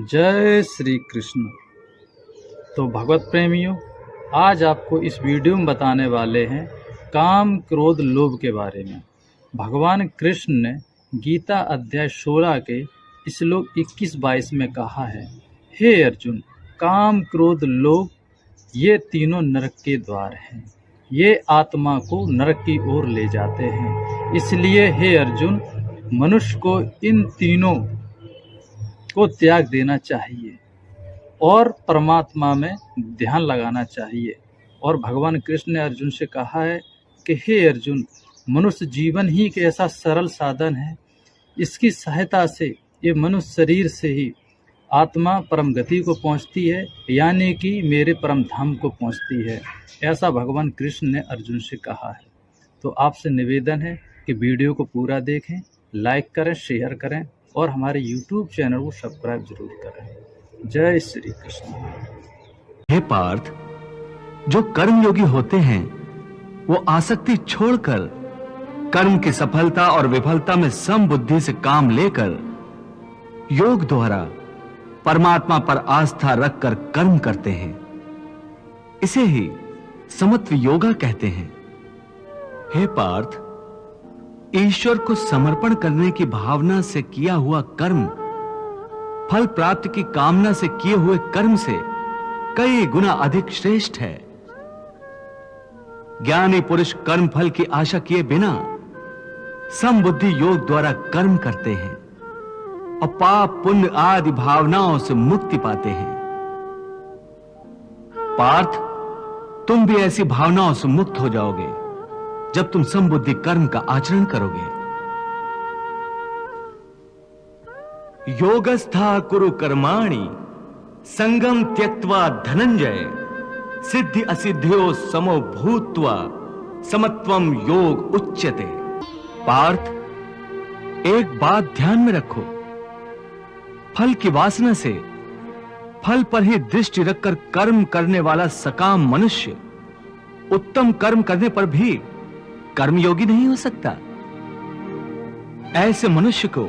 जय श्री कृष्ण। तो भगवत प्रेमियों, आज आपको इस वीडियो में बताने वाले हैं काम क्रोध लोभ के बारे में। भगवान कृष्ण ने गीता अध्याय 16 के श्लोक 21-22 में कहा है, हे अर्जुन, काम क्रोध लोभ ये तीनों नरक के द्वार हैं, ये आत्मा को नरक की ओर ले जाते हैं। इसलिए हे अर्जुन, मनुष्य को इन तीनों को त्याग देना चाहिए और परमात्मा में ध्यान लगाना चाहिए। और भगवान कृष्ण ने अर्जुन से कहा है कि हे अर्जुन, मनुष्य जीवन ही एक ऐसा सरल साधन है, इसकी सहायता से ये मनुष्य शरीर से ही आत्मा परम गति को पहुंचती है, यानी कि मेरे परम धाम को पहुंचती है। ऐसा भगवान कृष्ण ने अर्जुन से कहा है। तो आपसे निवेदन है कि वीडियो को पूरा देखें, लाइक करें, शेयर करें और हमारे YouTube चैनल को सब्सक्राइब जरूर करें। जय श्री कृष्ण। हे पार्थ, जो कर्मयोगी होते हैं वो आसक्ति छोड़कर कर्म की सफलता और विफलता में समबुद्धि से काम लेकर योग द्वारा परमात्मा पर आस्था रखकर कर्म करते हैं। इसे ही समत्व योगा कहते हैं। हे पार्थ, ईश्वर को समर्पण करने की भावना से किया हुआ कर्म फल प्राप्ति की कामना से किए हुए कर्म से कई गुना अधिक श्रेष्ठ है। ज्ञानी पुरुष कर्म फल की आशा किए बिना समबुद्धि योग द्वारा कर्म करते हैं और पाप पुण्य आदि भावनाओं से मुक्ति पाते हैं। पार्थ, तुम भी ऐसी भावनाओं से मुक्त हो जाओगे जब तुम समबुद्धि कर्म का आचरण करोगे। योगस्था कुरु कर्माणि संगम त्यक्त्वा धनंजय सिद्धि असिद्ध्यो समो भूत्वा समत्वम योग उच्यते। पार्थ, एक बात ध्यान में रखो, फल की वासना से फल पर ही दृष्टि रखकर कर्म करने वाला सकाम मनुष्य उत्तम कर्म करने पर भी कर्मयोगी नहीं हो सकता। ऐसे मनुष्य को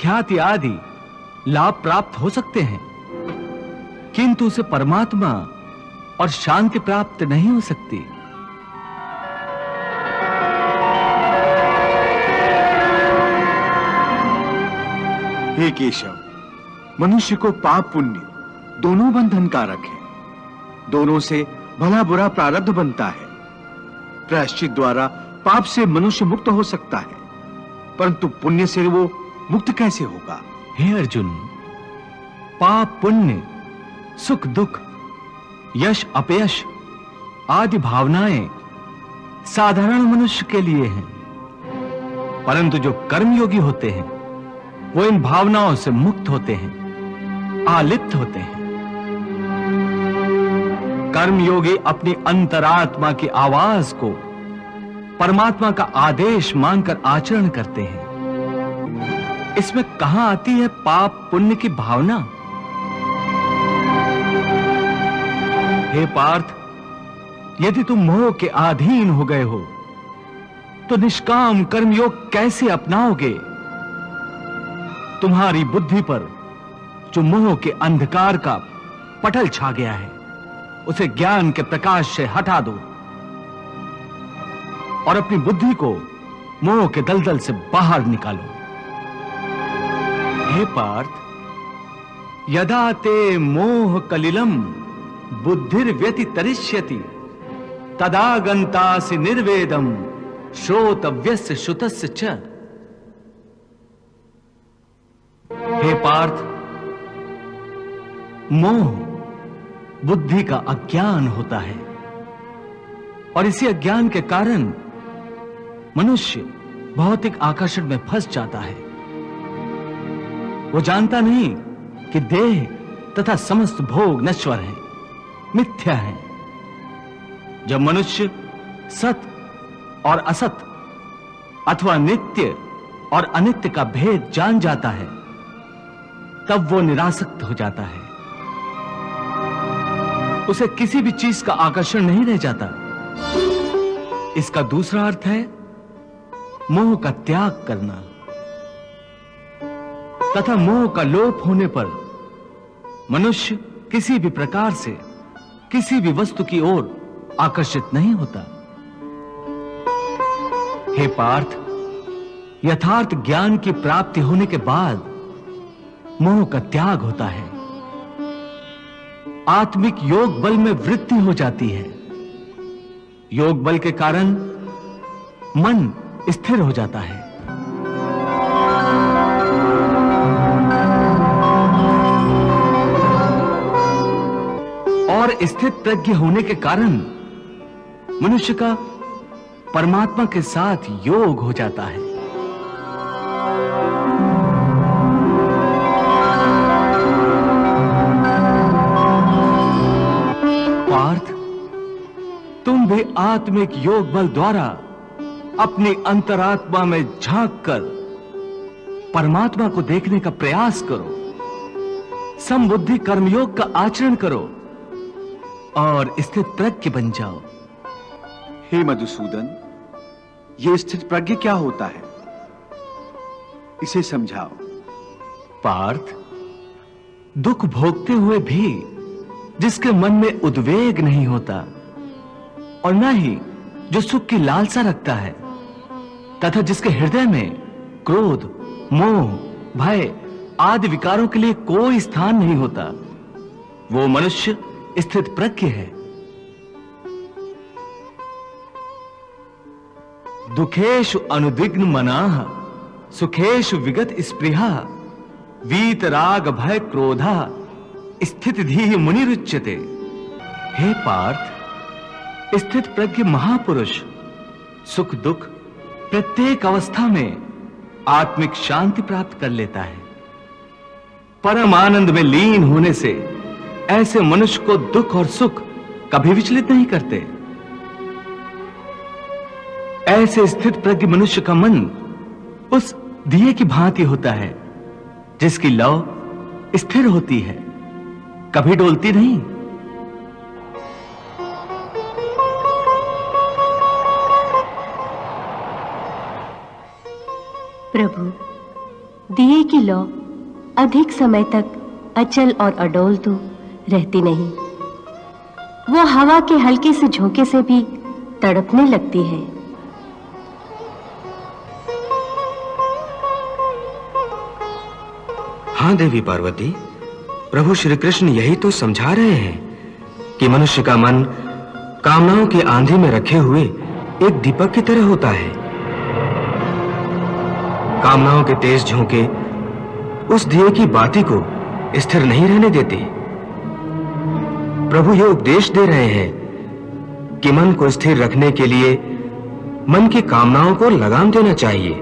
ख्याति आदि लाभ प्राप्त हो सकते हैं, किंतु उसे परमात्मा और शांति प्राप्त नहीं हो सकती। हे केशव, मनुष्य को पाप पुण्य दोनों बंधन कारक हैं। दोनों से भला बुरा प्रारब्ध बनता है। प्रायश्चित द्वारा पाप से मनुष्य मुक्त हो सकता है, परंतु पुण्य से वो मुक्त कैसे होगा? हे अर्जुन, पाप पुण्य, सुख दुख, यश अपयश आदि भावनाएं साधारण मनुष्य के लिए हैं, परंतु जो कर्मयोगी होते हैं वो इन भावनाओं से मुक्त होते हैं, आलिप्त होते हैं। कर्मयोगी अपनी अंतरात्मा की आवाज को परमात्मा का आदेश मानकर आचरण करते हैं। इसमें कहां आती है पाप पुण्य की भावना? हे पार्थ, यदि तुम मोह के अधीन हो गए हो तो निष्काम कर्मयोग कैसे अपनाओगे? तुम्हारी बुद्धि पर जो मोह के अंधकार का पटल छा गया है, उसे ज्ञान के प्रकाश से हटा दो और अपनी बुद्धि को मोह के दलदल से बाहर निकालो। हे पार्थ, यदा ते मोह कलिलम बुद्धिर्व्यतितरिष्यति तदा गन्तासि निर्वेदम श्रोतव्यस्य श्रुतस्य च। हे पार्थ, मोह बुद्धि का अज्ञान होता है और इसी अज्ञान के कारण मनुष्य भौतिक आकर्षण में फंस जाता है। वो जानता नहीं कि देह तथा समस्त भोग नश्वर हैं, मिथ्या हैं। जब मनुष्य सत और असत अथवा नित्य और अनित्य का भेद जान जाता है, तब वो निरासक्त हो जाता है। उसे किसी भी चीज का आकर्षण नहीं रह जाता। इसका दूसरा अर्थ है मोह का त्याग करना तथा मोह का लोप होने पर मनुष्य किसी भी प्रकार से किसी भी वस्तु की ओर आकर्षित नहीं होता। हे पार्थ, यथार्थ ज्ञान की प्राप्ति होने के बाद मोह का त्याग होता है। आत्मिक योग बल में वृद्धि हो जाती है। योग बल के कारण मन स्थिर हो जाता है। और स्थित प्रज्ञ होने के कारण मनुष्य का परमात्मा के साथ योग हो जाता है। पार्थ, तुम भी आत्मिक योग बल द्वारा अपनी अंतरात्मा में झांककर परमात्मा को देखने का प्रयास करो। समबुद्धि कर्मयोग का आचरण करो और स्थित प्रज्ञ बन जाओ। हे मधुसूदन, ये स्थित प्रज्ञ क्या होता है, इसे समझाओ। पार्थ, दुख भोगते हुए भी जिसके मन में उद्वेग नहीं होता और न ही जो सुख की लालसा रखता है, तथा जिसके हृदय में क्रोध, मोह, भय आदि विकारों के लिए कोई स्थान नहीं होता, वो मनुष्य स्थित प्रज्ञ है। दुखेषु अनुद्विग्न मनाः सुखेषु विगत स्पृहा वीत राग भय क्रोधा स्थित धीः मुनिरुच्यते। हे पार्थ, स्थित प्रज्ञ महापुरुष सुख दुख प्रत्येक अवस्था में आत्मिक शांति प्राप्त कर लेता है। परम आनंद में लीन होने से ऐसे मनुष्य को दुख और सुख कभी विचलित नहीं करते। ऐसे स्थित प्रज्ञ मनुष्य का मन उस दिए की भांति होता है जिसकी लौ स्थिर होती है, कभी डोलती नहीं। प्रभु, दिए की लौ अधिक समय तक अचल और अडोल तो रहती नहीं, वो हवा के हल्के से झोंके से भी तड़पने लगती है। हाँ देवी पार्वती, प्रभु श्री कृष्ण यही तो समझा रहे हैं कि मनुष्य का मन कामनाओं की आंधी में रखे हुए एक दीपक की तरह होता है। कामनाओं के तेज झोंके उस दिए की बाती को स्थिर नहीं रहने देते। प्रभु ये उपदेश दे रहे हैं कि मन को स्थिर रखने के लिए मन की कामनाओं को लगाम देना चाहिए।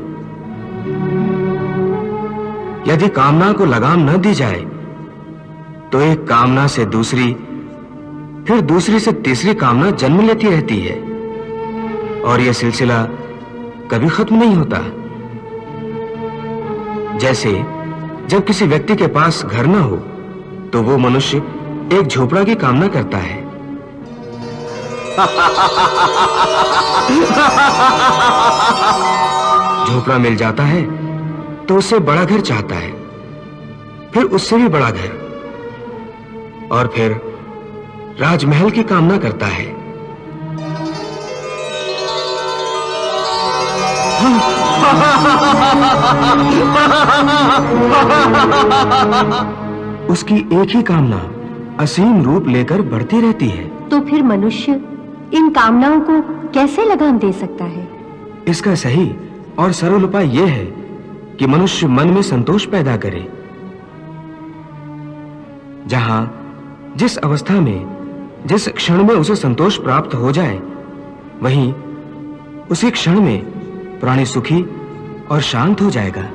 यदि कामना को लगाम न दी जाए तो एक कामना से दूसरी, फिर दूसरी से तीसरी कामना जन्म लेती रहती है और यह सिलसिला कभी खत्म नहीं होता। जैसे जब किसी व्यक्ति के पास घर न हो तो वो मनुष्य एक झोपड़ा की कामना करता है। झोपड़ा मिल जाता है तो उससे बड़ा घर चाहता है, फिर उससे भी बड़ा घर, और फिर राजमहल की कामना करता है। उसकी एक ही कामना असीम रूप लेकर बढ़ती रहती है। तो फिर मनुष्य इन कामनाओं को कैसे लगाम दे सकता है? इसका सही और सरल उपाय यह है कि मनुष्य मन में संतोष पैदा करे। जहां जिस अवस्था में जिस क्षण में उसे संतोष प्राप्त हो जाए, वहीं उसी क्षण में प्राणी सुखी और शांत हो जाएगा।